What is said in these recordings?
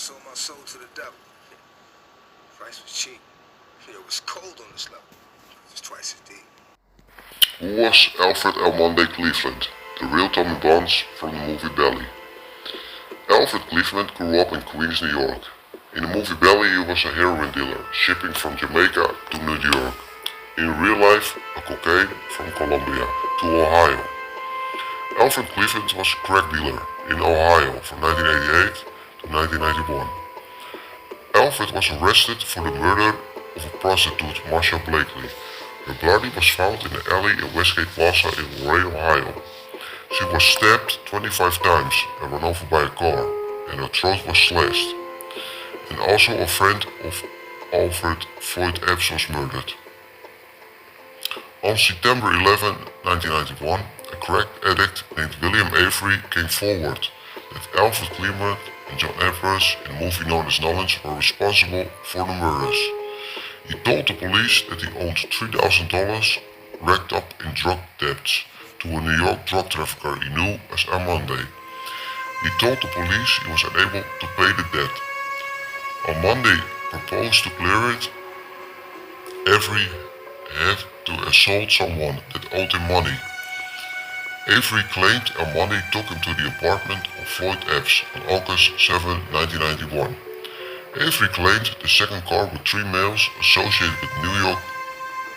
sold my soul to the devil. Price was cheap. It was cold on this level. It's twice as deep. Who was Alfred Monday Cleveland, the real Tommy Bonds from the movie Belly? Alfred Cleveland grew up in Queens, New York. In the movie Belly he was a heroin dealer, shipping from Jamaica to New York. In real life, a cocaine from Colombia to Ohio. Alfred Cleveland was a crack dealer in Ohio from 1988 to 1991. Alfred was arrested for the murder of a prostitute, Marsha Blakely. Her body was found in the alley in Westgate Plaza in Roy, Ohio. She was stabbed 25 times and run over by a car, and her throat was slashed. And also a friend of Alfred, Floyd Epps, was murdered. On September 11, 1991, a crack addict named William Avery came forward that Alfred Cleveland and John Edwards, in a movie known as Knowledge, were responsible for the murders. He told the police that he owned $3,000 racked up in drug debts to a New York drug trafficker he knew as Monday. He told the police he was unable to pay the debt. On Monday proposed to clear it. Avery had to assault someone that owed him money. Avery claimed Monday took him to the apartment of Floyd Epps on August 7, 1991. Avery claimed the second car with 3 males associated with New York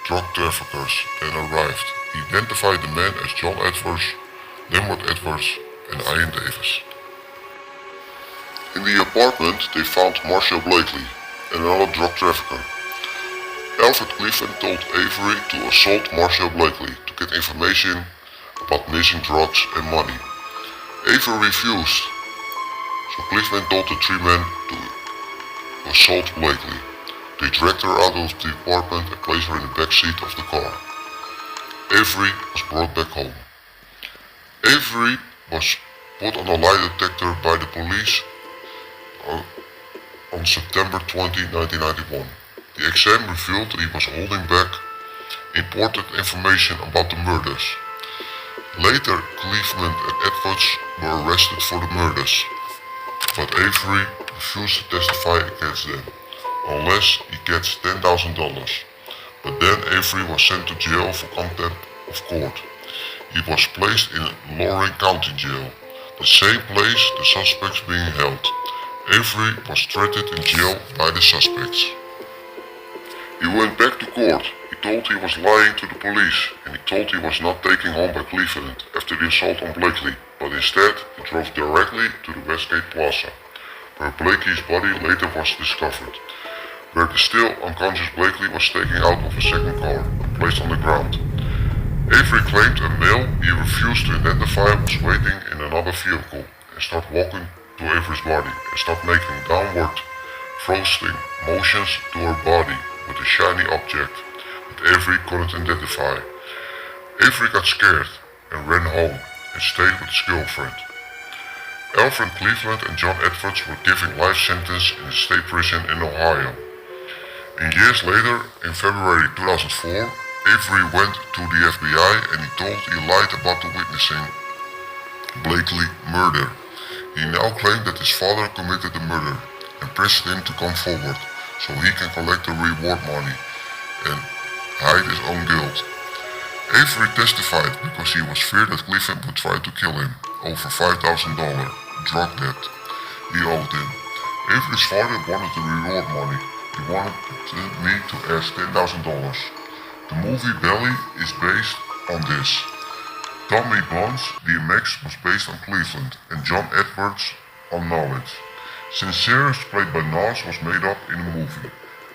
drug traffickers then arrived. He identified the men as John Edwards, Leonard Edwards, and Ian Davis. In the apartment they found Marsha Blakely, another drug trafficker. Alfred Cleveland told Avery to assault Marsha Blakely to get information about missing drugs and money. Avery refused, so Cleveland told the 3 men to assault Blakely. They dragged her out of the apartment and placed her in the back seat of the car. Avery was brought back home. Avery was put on a lie detector by the police on September 20, 1991. The exam revealed that he was holding back important information about the murders. Later, Cleveland and Edwards were arrested for the murders, but Avery refused to testify against them unless he gets $10,000. But then Avery was sent to jail for contempt of court. He was placed in Lorain County Jail, the same place the suspects being held. Avery was threatened in jail by the suspects. He went back to court. He told he was lying to the police, and he told he was not taken home by Cleveland after the assault on Blakely, but instead he drove directly to the Westgate Plaza, where Blakely's body later was discovered, where the still unconscious Blakely was taken out of a second car and placed on the ground. Avery claimed a male he refused to identify was waiting in another vehicle and started walking to Avery's body and started making downward thrusting motions to her body with a shiny object that Avery couldn't identify. Avery got scared and ran home and stayed with his girlfriend. Alfred Cleveland and John Edwards were given life sentence in the state prison in Ohio. And years later, in February 2004, Avery went to the FBI and he told he lied about the witnessing Blakely murder. He now claimed that his father committed the murder and pressed him to come forward so he can collect the reward money and hide his own guilt. Avery testified because he was feared that Cleveland would try to kill him over $5,000 drug debt he owed him. Avery's father wanted the reward money. He wanted me to ask $10,000. The movie Belly is based on this. Tommy Bonds, DMX, was based on Cleveland and John Edwards on Knowledge. Sincere's, played by Nas, was made up in the movie.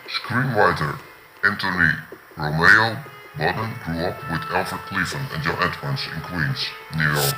Screenwriter Anthony Romeo Bodden grew up with Alfred Cleveland and John Edwards in Queens, New York.